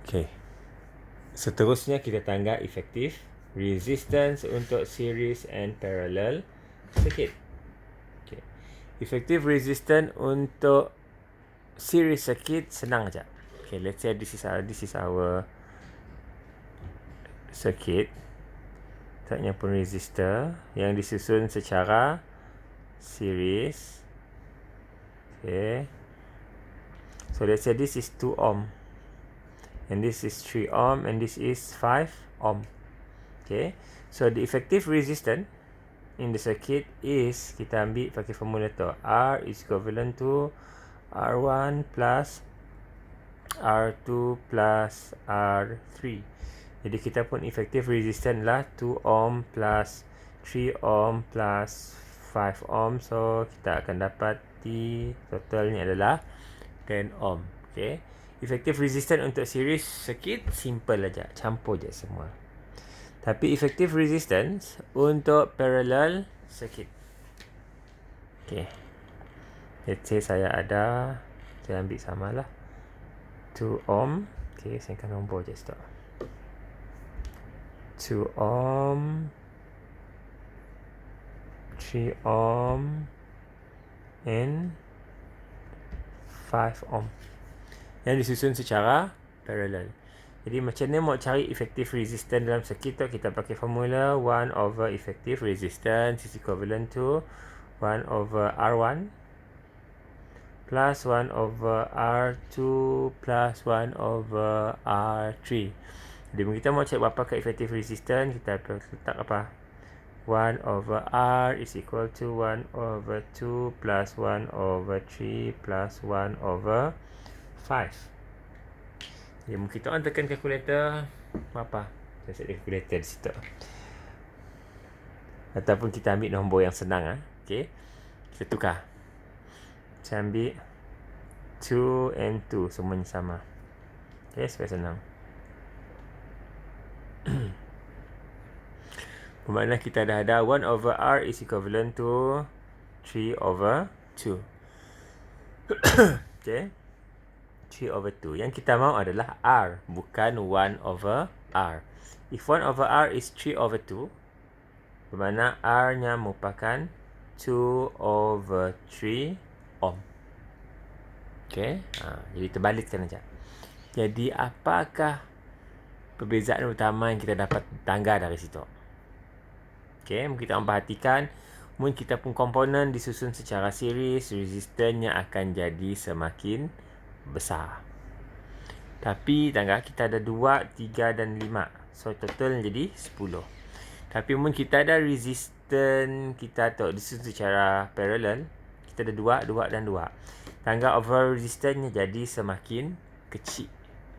Okay. Seterusnya kita tangga efektif resistance untuk series and parallel circuit. Okay. Effective resistance untuk series circuit senang aja. Okay, let's say this is our circuit. Taknya pun resistor yang disusun secara series. Okay. So let's say this is 2 ohm. And this is 3 ohm and this is 5 ohm. Okay. So the effective resistance in the circuit is, kita ambil pakai formula tu, R is equivalent to R1 plus R2 plus R3. Jadi kita pun effective resistance lah 2 ohm plus 3 ohm plus 5 ohm. So kita akan dapat di totalnya adalah 10 ohm. Okay. Effective resistance untuk series circuit simple aja, campur je semua. Tapi effective resistance untuk parallel circuit. Okay. Let's say saya ambil samalah 2 ohm. Okay, saya akan nombor je stop. 2 ohm, 3 ohm and 5 ohm. Yang disusun secara parallel. Jadi macam ni mau cari effective resistance dalam circuit tu, kita pakai formula 1 over effective resistance is equivalent to 1 over R1 plus 1 over R2 plus 1 over R3. Jadi kita mau cek berapa ke effective resistance, kita letak apa? 1 over R is equal to 1 over 2 plus 1 over 3 plus 1 over 5. Jadi mungkin kita orang tekan kalkulator berapa? Saya set kalkulator di situ. Ataupun kita ambil nombor yang senang. Okay. Kita tukar. Saya ambil 2 and 2. Semuanya sama. Okay, supaya senang. Bermakna kita dah ada 1 over R is equivalent to 3 over 2. Okay. 3 over 2. Yang kita mahu adalah R, bukan 1 over R. If 1 over R is 3 over 2, bermakna R-nya merupakan 2 over 3 ohm. Okay. Jadi terbalikkan saja. Jadi apakah perbezaan utama yang kita dapat tangga dari situ? Okay. Kita perhatikan, mungkin kita pun komponen disusun secara series, resistance-nya akan jadi semakin besar. Tapi tangga kita ada 2, 3 dan 5. So total jadi 10. Tapi mungkin kita ada resistance kita tu disusun secara parallel. Kita ada 2, 2 dan 2. Tangga overall resistance-nya jadi semakin kecil.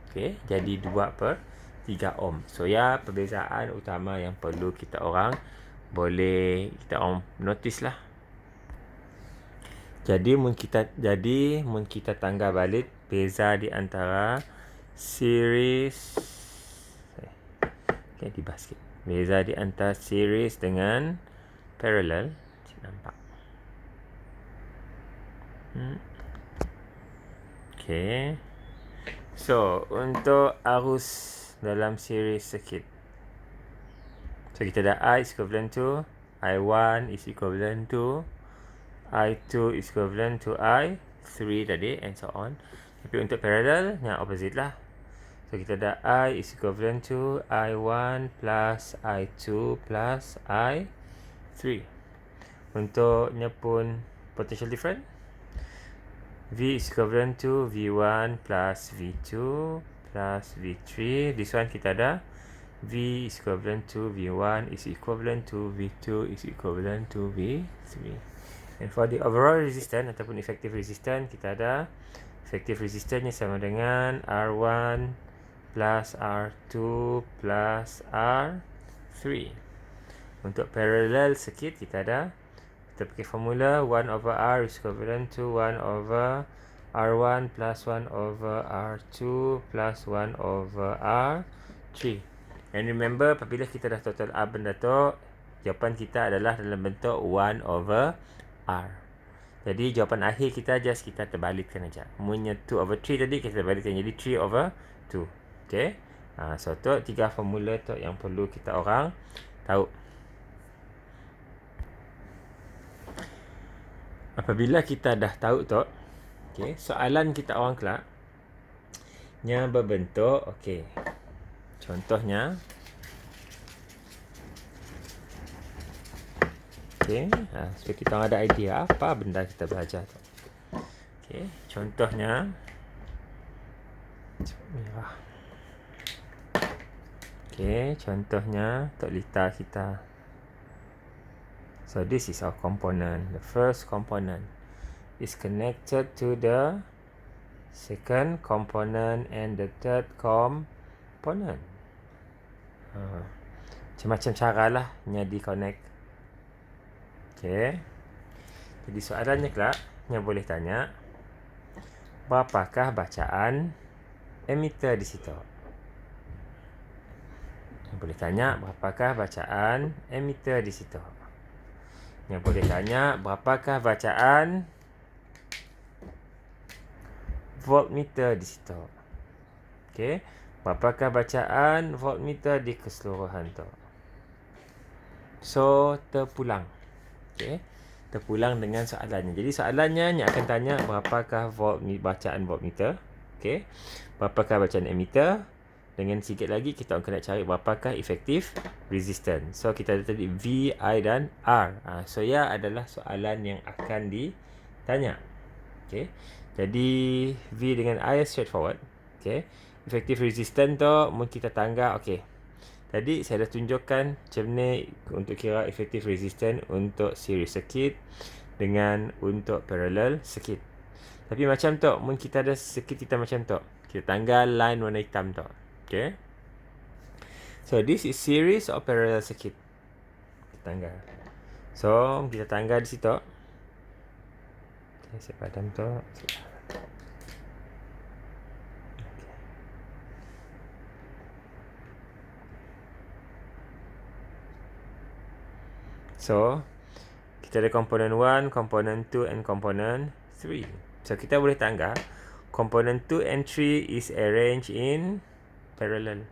Okay, jadi 2 per 3 ohm. So ya, perbezaan utama yang perlu kita orang notice lah. Jadi mun kita tangga balik beza di antara series di basket. Beza di antara series dengan parallel. Cik nampak. Okay. So, untuk arus dalam series circuit. So, kita dah I is equivalent to I1 is equivalent to I2 is equivalent to I3 tadi and so on. Tapi untuk parallel, yang opposite lah. So, kita dah I is equivalent to I1 plus I2 plus I3. Untuknya pun potential difference. V is equivalent to V1 plus V2 plus V3. This one kita ada V is equivalent to V1 is equivalent to V2 is equivalent to V3. And for the overall resistance ataupun effective resistance, kita ada effective resistance-nya sama dengan R1 plus R2 plus R3. Untuk parallel circuit, kita pakai formula 1 over R is equivalent to 1 over R1 plus 1 over R2 plus 1 over R3. And remember, apabila kita dah total R benda tu, jawapan kita adalah dalam bentuk 1 over R. Jadi jawapan akhir kita kita terbalikkan aja. Punya 2 over 3 tadi kita terbalikkan jadi 3 over 2. Okay. So tu 3 formula tu yang perlu kita orang tahu. Apabila kita dah tahu tu, okay, soalan kita orang kelak nya berbentuk, okay. Contohnya, okay, supaya kita orang ada idea apa benda kita belajar tu. Okay, contohnya, merah. Okay, contohnya tok lita kita. So this is our component. The first component is connected to the second component and the third component. Macam-macam cara lah nya di connect. Okay. Jadi soalannya kelak, nya boleh tanya, berapakah bacaan emitter di situ? Boleh tanya, berapakah bacaan emitter di situ? Yang boleh tanya, berapakah bacaan voltmeter di situ? Okey, berapakah bacaan voltmeter di keseluruhan tu? So, terpulang. Okey, terpulang dengan soalannya. Jadi soalannya akan tanya berapakah bacaan voltmeter? Okey, berapakah bacaan emitter? Dengan sikit lagi kita akan nak cari berapakah efektif resistance. So kita ada tadi V, I dan R. So ia adalah soalan yang akan ditanya. Okay. Jadi V dengan I straightforward. Okay. Efektif resistance tu mungkin kita tangga. Okay. Tadi saya dah tunjukkan macam ni untuk kira efektif resistance untuk series circuit dengan untuk parallel circuit. Tapi macam tu, mungkin kita ada circuit kita macam tu. Kita tangga line warna hitam tu. Okay. So this is series or parallel circuit. Kita tangga. So kita tangga di situ. Okay, saya padam tu. Okay. So kita ada component 1, component 2 and component 3. So kita boleh tangga component 2 and 3 is arranged in parallel.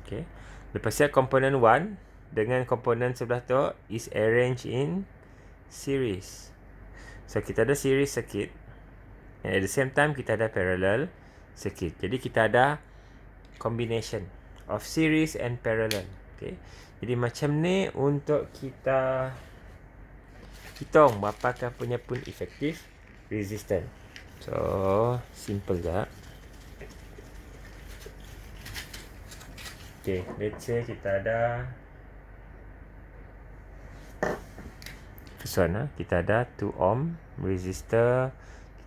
Okay. Lepas tu component 1 dengan component sebelah tu is arranged in series. So kita ada series circuit and at the same time kita ada parallel circuit. Jadi kita ada combination of series and parallel. Okay. Jadi macam ni untuk kita hitung berapakah punya pun efektif resistance. So simple je. Okay, let's say kita ada first one, kita ada 2 ohm resistor,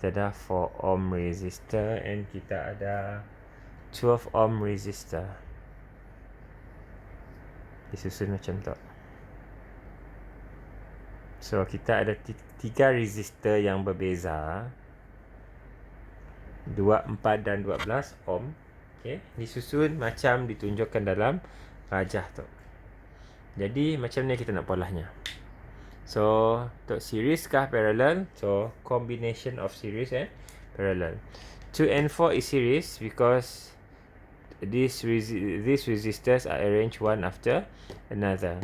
kita ada 4 ohm resistor and kita ada 12 ohm resistor. Disusun macam tu. So kita ada 3 resistor yang berbeza, 2, 4 dan 12 ohm. Okay, disusun macam ditunjukkan dalam rajah tu. Jadi macam ni kita nak polahnya. So untuk series kah parallel? So combination of series and parallel. 2 and 4 is series because these resistors are arranged one after another.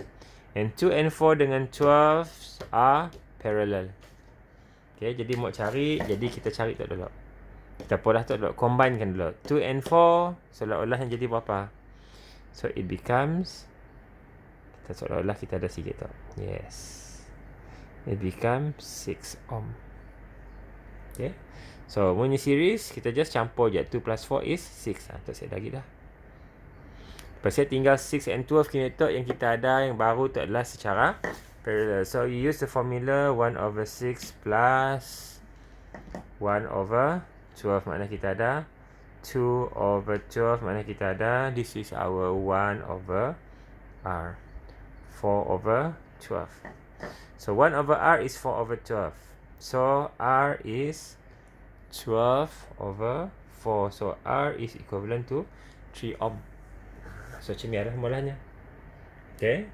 And 2 and 4 dengan 12 are parallel. Okay, jadi mau cari, jadi kita cari tu dulu. Kita polah tu dulu, combinekan dulu. 2 and 4 seolah-olah yang jadi berapa? So it becomes, kita seolah-olah kita ada sikit tu. Yes. It becomes 6 ohm. Okay. So punya series kita just campur je. 2 plus 4 is 6. Tu saya lagi dah. Lepas saya tinggal 6 and 12 kinetok yang kita ada, yang baru tu adalah secara parallel. So you use the formula 1/6 plus 1/12. Makna kita ada 2/12. Makna kita ada, this is our 1/R. 4/12. So 1/R is 4/12. So R is 12/4. So R is equivalent to 3 ohm. So macam ni adalah mulanya. Okay.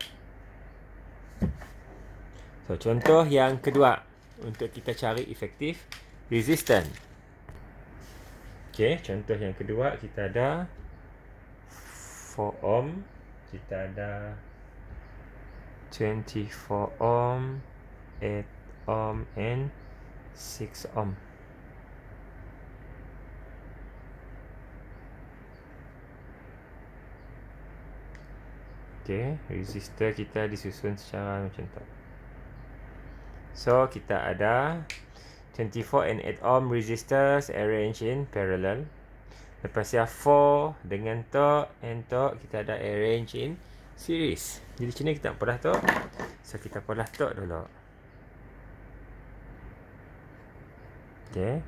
So contoh yang kedua untuk kita cari efektif resistance. Okay, contoh yang kedua kita ada 4 ohm. Kita ada 24 ohm, 8 ohm and 6 ohm. Okay, resistor kita disusun secara macam tu. So, kita ada 24 and 8 ohm resistors arranged in parallel. Lepas ya 4 dengan tok and tok kita ada arrange in series. Jadi sini kita nak polah tok. So, kita polah tok dulu. Okay.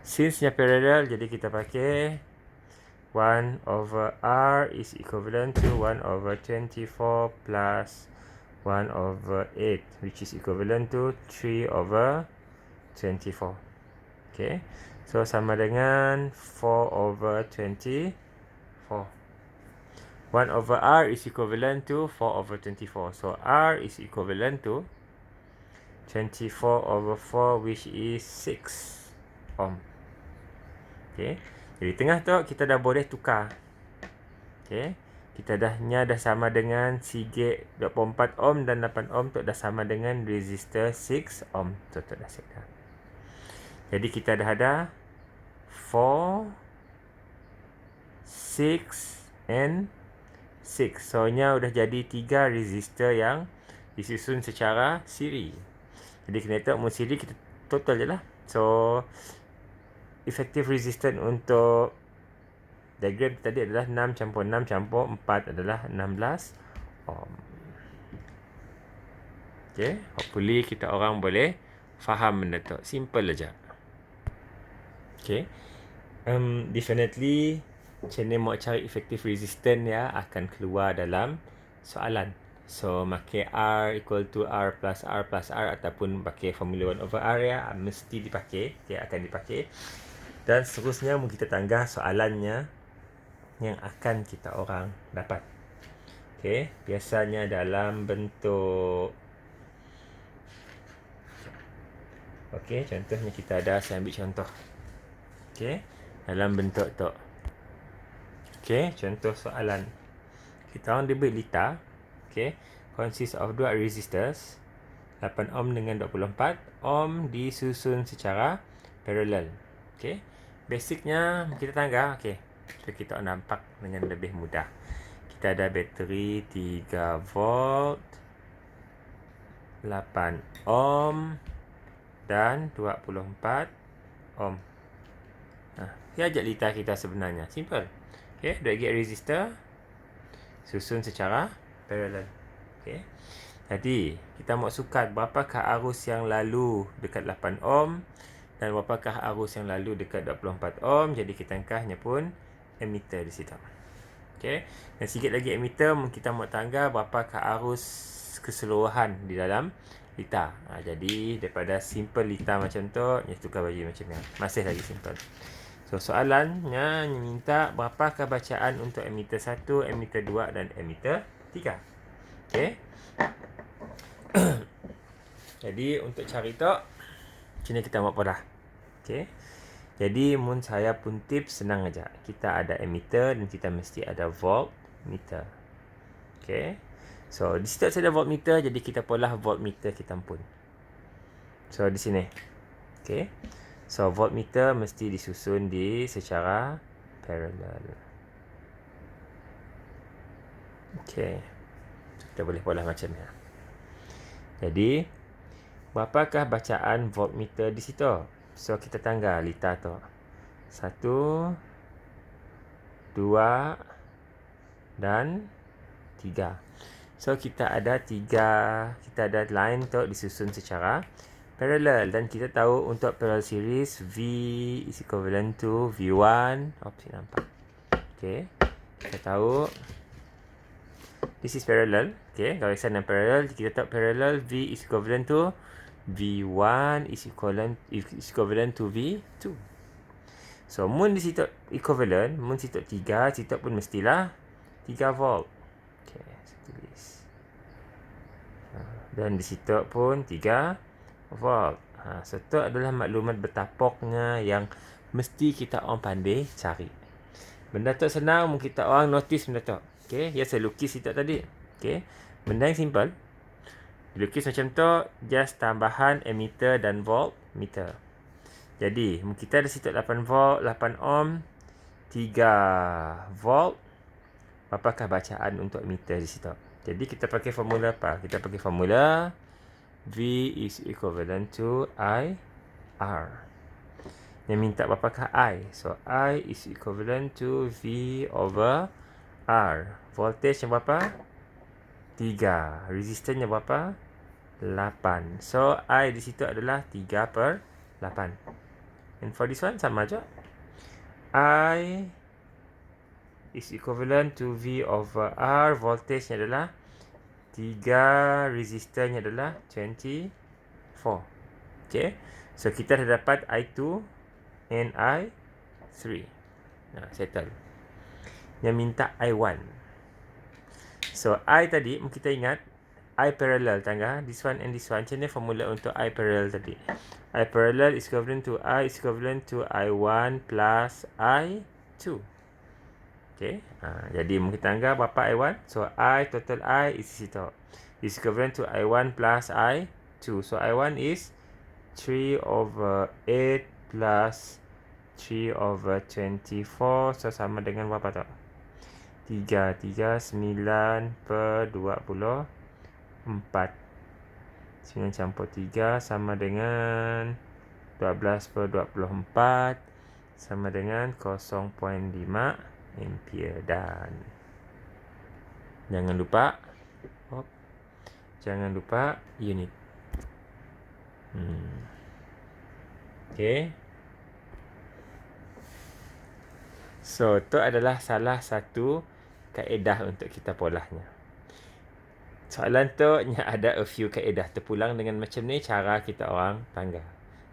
Since nya parallel, jadi kita pakai 1 over R is equivalent to 1 over 24 plus 1 over 8, which is equivalent to 3 over 24. Okay. So, sama dengan 4 over 24. 1 over R is equivalent to 4 over 24. So, R is equivalent to 24 over 4, which is 6 ohm. Okay. Jadi tengah tu kita dah boleh tukar. Okay. Kita dah sama dengan Seagate 24 ohm dan 8 ohm tu dah sama dengan resistor 6 ohm. Tu dah set dah. Jadi kita dah ada 4, 6 and 6. So nya udah jadi 3 resistor yang disusun secara siri. Jadi kena tahu mun siri kita total je lah. So effective resistance untuk diagram tadi adalah 6 campur 6 campur 4 adalah 16 ohm. Okay, hopefully kita orang boleh faham benda tu. Simple aja. Okay. Definitely channel mau cari effective resistance ya akan keluar dalam soalan. So, pakai R equal to R plus R plus R ataupun pakai formula 1 over R ya, mesti dipakai. Okay, akan dipakai. Dan seterusnya kita tangga soalannya yang akan kita orang dapat. Okay, biasanya dalam bentuk okay, contohnya kita ada, saya ambil contoh. Okay, dalam bentuk tu. Okay, contoh soalan. Kita orang diberi lita. Okay, consist of 2 resistors 8 ohm dengan 24 ohm disusun secara parallel. Okay, basicnya kita tangga. Okay, so kita nampak dengan lebih mudah. Kita ada bateri 3 volt 8 ohm dan 24 ohm. Ini aja lita kita sebenarnya. Simple. Okay, 2 gate resistor susun secara parallel. Okay. Jadi, kita mau sukat berapakah arus yang lalu dekat 8 ohm dan berapakah arus yang lalu dekat 24 ohm. Jadi, kita angkahnya pun emitter di situ. Okay. Dan sikit lagi emitter, kita mau tangga berapakah arus keseluruhan di dalam lita. Jadi, daripada simple lita macam tu, kita tukar bagi macam ni. Masih lagi simple. So, soalannya minta berapakah bacaan untuk emitter 1, emitter 2 dan emitter 3. Okay. Jadi, untuk cari tu, sini kita buat pola. Okay. Jadi, mun saya pun tips senang aja. Kita ada emitter dan kita mesti ada voltmeter. Okay. So, di situ saya ada voltmeter, jadi kita pola voltmeter kita pun. So, di sini. Okay. So, voltmeter mesti disusun secara parallel. Okay. Kita boleh pola macam ni. Jadi, berapakah bacaan voltmeter di situ? So, kita tangga lita tu. 1, 2 dan 3. So, kita ada line tu disusun secara parallel. Dan kita tahu untuk parallel series, V is equivalent to V1. Nampak. Okay. Kita tahu this is parallel. Okay. Garisan yang parallel. Kita tahu parallel, V is equivalent to V1 is equivalent to V2. So, mun di situ equivalent, mun situ 3, situ pun mestilah 3 volt. Okay, saya tulis. Dan di situ pun 3 volt. So, itu adalah maklumat bertapoknya yang mesti kita orang pandai cari. Benda tu senang, mungkin kita orang notice benda tu. Okay, ya saya lukis itu tadi. Okay, benda yang simple. Lukis macam tu, just tambahan ammeter dan voltmeter. Jadi, kita ada situ 8 volt, 8 ohm, 3 volt. Apakah bacaan untuk meter di situ? Jadi, kita pakai formula apa? Kita pakai formula V is equivalent to I R. Yang minta berapakah I? So, I is equivalent to V over R. Voltage yang berapa? 3. Resistance yang berapa? 8. So, I di situ adalah 3/8. And for this one, sama je. I is equivalent to V over R. Voltage nya adalah 3. Resistance nya adalah 24. Okay. So, kita dah dapat I2 and I3. Nah, settle. Yang minta I1. So, I tadi, kita ingat, I parallel tangga. This one and this one. Macam ni formula untuk I parallel tadi. I parallel is equivalent to I1 plus I2. Okay. Jadi, kita anggap berapa I1? So, total I is situ. Is equivalent to I1 plus I2. So, I1 is 3 over 8 plus 3 over 24. So, sama dengan berapa tak? 39/24. 9 campur 3 sama dengan 12/24 sama dengan 0.5 ampere. Dan jangan lupa unit. Okay. So, itu adalah salah satu kaedah untuk kita polahnya. Soalan tu ada a few kaedah terpulang dengan macam ni cara kita orang tangga.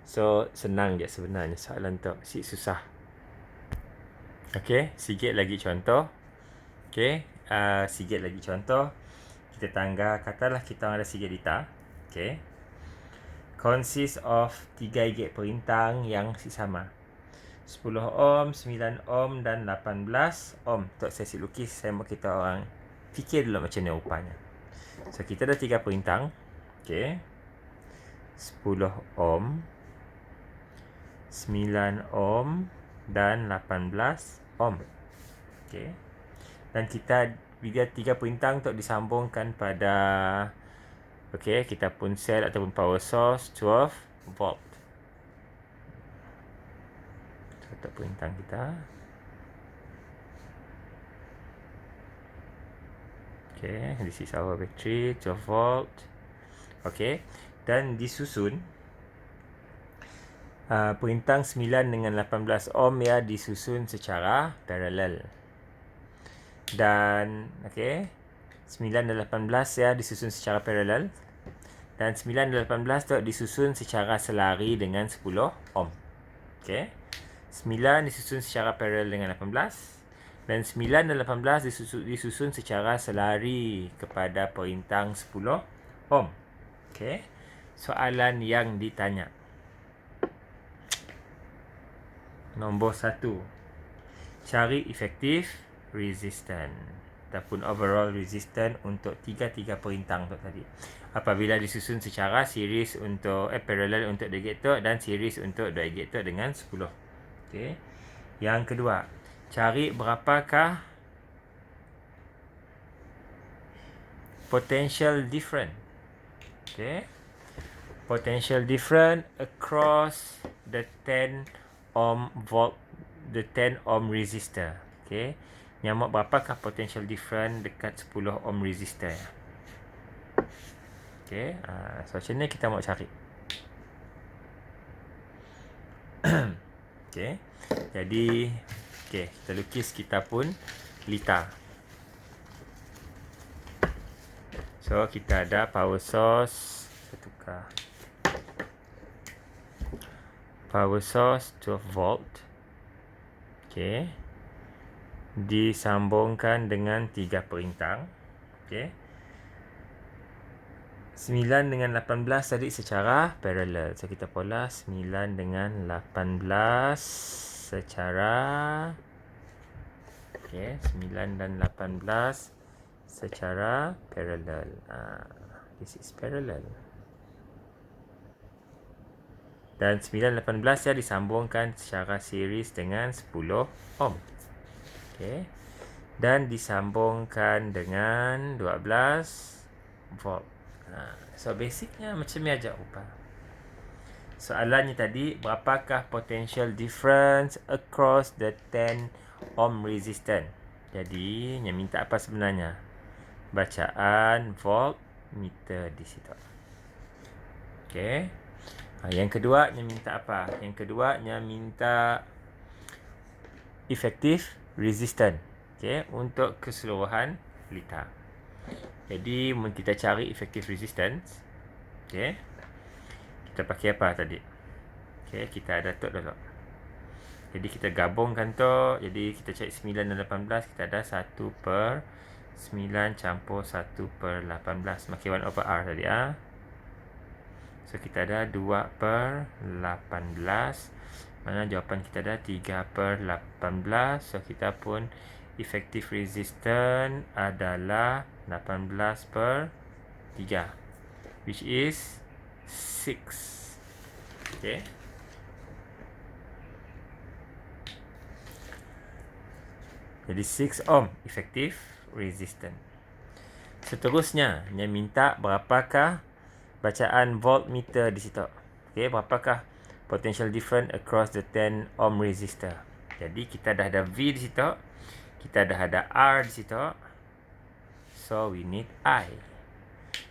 So, senang je sebenarnya soalan tu. Susah. Okey, sikit lagi contoh. Okey, sikit lagi contoh. Kita tangga, katalah kita ada 3 data. Okey. Consist of 3 gate perintang yang sama. 10 ohm, 9 ohm dan 18 ohm. Untuk sesi lukis, saya mau kita orang fikir dulu macam ni rupanya. So, kita ada 3 perintang. Okay. 10 ohm, 9 ohm dan 18 ohm. Okay. Dan kita bila 3 perintang untuk disambungkan pada kita pun sel ataupun power source 12 volt. Untuk perintang kita. Okay, this is our battery 12 volt. Okay, dan disusun perintang 9 dengan 18 ohm ya disusun secara parallel. Dan 9 dan 18 ya disusun secara parallel. Dan 9 dan 18 tu disusun secara selari dengan 10 ohm. Okay, 9 disusun secara parallel dengan 18. Dan 9 dan 18 disusun secara selari kepada perintang 10 ohm. Okey. Soalan yang ditanya. Nombor 1. Cari efektif resistance ataupun overall resistance untuk 3 perintang tu tadi. Apabila disusun secara series untuk parallel untuk 2 gate tu dan series untuk 2 gate tu dengan 10. Okey. Yang kedua, cari berapakah potential difference. Okay. Potential difference across the 10 ohm volt, the 10 ohm resistor. Okay. Nyamuk berapakah potential difference dekat 10 ohm resistor. Okay. So, macam ni kita mau cari. Okay. Jadi, kita lukis, kita pun litar. So, kita ada power source. Saya tukar. Power source 12 volt. Okay. Disambungkan dengan 3 perintang. Okay. 9 dengan 18 tadi secara parallel. So, kita pola 9 dengan 18 secara Okay, 9 dan 18 secara parallel. This is parallel. Dan 9 dan 18 ya disambungkan secara series dengan 10 ohm. Okay. Dan disambungkan dengan 12 volt. So basicnya macam ni aja upah. Soalannya tadi, berapakah potential difference across the 10 ohm resistance? Jadi, yang minta apa sebenarnya? Bacaan voltmeter di situ. Okey. Yang kedua, yang minta apa? Yang kedua, yang minta effective resistance. Okey, untuk keseluruhan liter. Jadi, kita cari effective resistance. Okey. Kita pakai apa tadi? Okey, kita ada tu dulu. Jadi kita gabungkan tu. Jadi kita cari 9 dan 18. Kita ada 1 per 9 campur 1 per 18. Makin 1 over R tadi. So kita ada 2 per 18. Mana jawapan kita ada 3 per 18. So kita pun effective resistance adalah 18 per 3. Which is 6. Okay. Jadi 6 ohm effective resistance. Seterusnya, yang minta berapakah bacaan voltmeter di situ. Okey, berapakah potential difference across the 10 ohm resistor. Jadi kita dah ada V di situ. Kita dah ada R di situ. So we need I.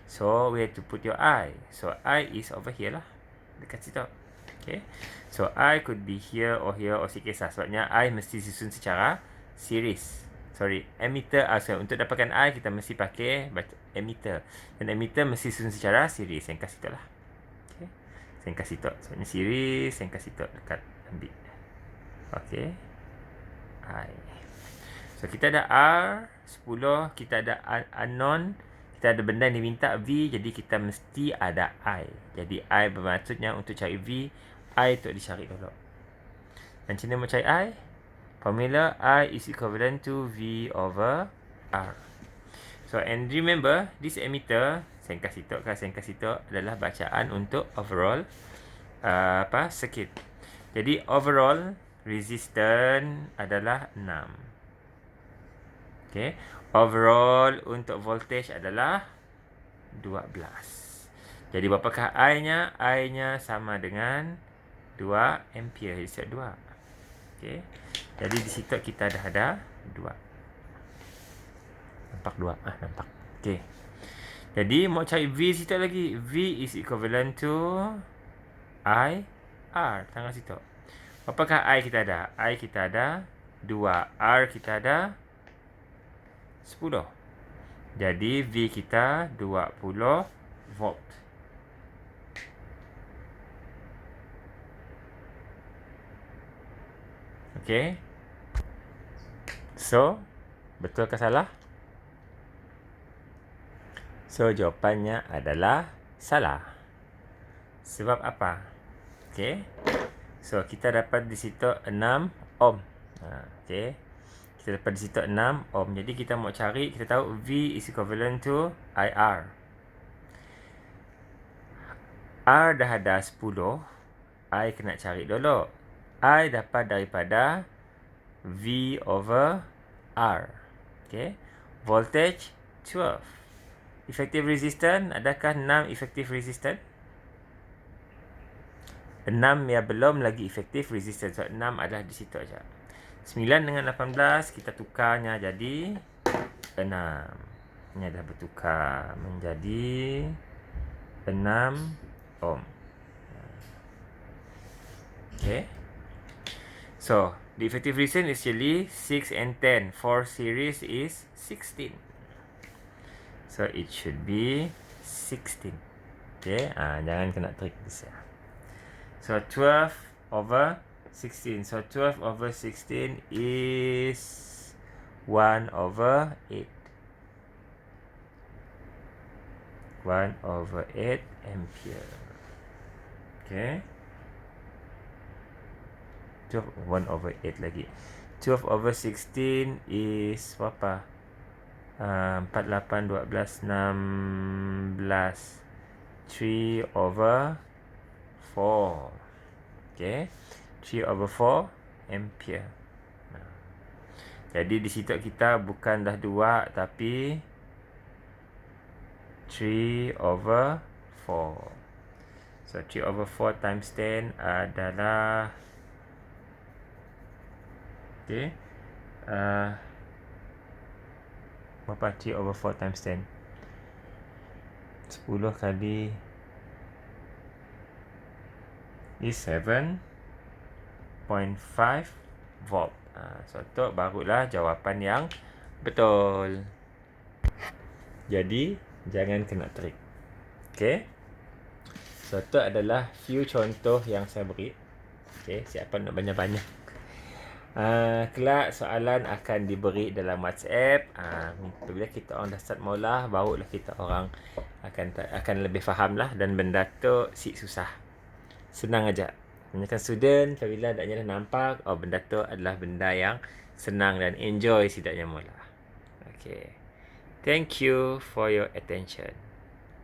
So we have to put your I. So I is over here lah. Dekat situ. Okay. So I could be here or sikit sebabnya I mesti susun secara series. Sorry, emitter. Untuk dapatkan I, kita mesti pakai emitter. Dan emitter mesti susun secara series. Saya kasih tu lah. Okay. Saya kasih tu. Sebabnya series, saya kasih tu dekat ambil. Okay. I. So, kita ada R, 10. Kita ada unknown. Kita ada benda yang diminta V. Jadi, kita mesti ada I. Jadi, I bermaksudnya untuk cari V, I untuk dicari dulu. Dan macam mana mau cari I? Formula I is equivalent to V over R. So, and remember, this emitter, saya kasih tu adalah bacaan untuk overall circuit. Jadi, overall resistance adalah 6. Okay. Overall untuk voltage adalah 12. Jadi, berapakah I-nya? I-nya sama dengan 2 ampere. Jadi, 2. Okay. Jadi di situ kita dah ada 2. Nampak 2? Nampak. Okay. Jadi mau cari V situ lagi. V is equivalent to I R. Tengah situ. Apakah I kita ada? I kita ada 2. R kita ada 10. Jadi V kita 20 volt. Okay. So, betul ke salah? So, jawapannya adalah salah. Sebab apa? Okay. So, kita dapat di situ 6 ohm. Okay. Kita dapat di situ 6 ohm. Jadi, kita mau cari, kita tahu V is equivalent to IR. R dah ada 10. I kena cari dulu. I dapat daripada V over R. Okay. Voltage 12. Effective resistance, adakah 6 effective resistance? 6 yang belum lagi effective resistance. So, 6 adalah di situ aja. 9 dengan 18, kita tukarnya jadi 6. Ini dah bertukar menjadi 6 ohm. Okay. So, the effective resistance is actually 6 and 10. For series is 16. So, it should be 16. Okay. Jangan kena trik bisa. So, 12 over 16. So, 12 over 16 is 1 over 8. 1 over 8 ampere. Okay. 1 over 8 lagi. 12 over 16 is berapa? 4, 8, 12, 16. 3 over 4. Okay. 3 over 4 ampere. Jadi di situ kita bukan dah 2 tapi 3 over 4. So 3 over 4 times 10 adalah okay. Berapa 3 over 4 times 10? 10 kali is 7.5 volt. So tu barulah jawapan yang betul. Jadi jangan kena trik. Okay. So tu adalah few contoh yang saya beri. Okay, siapa nak banyak-banyak. Kelak soalan akan diberi dalam WhatsApp. Bila kita orang dah start mula, barulah kita orang akan lebih faham lah. Dan benda tu susah. Senang aja. Kebanyakan student apabila dah nampak, benda tu adalah benda yang senang dan enjoy sidaknya mula. Okay. Thank you for your attention.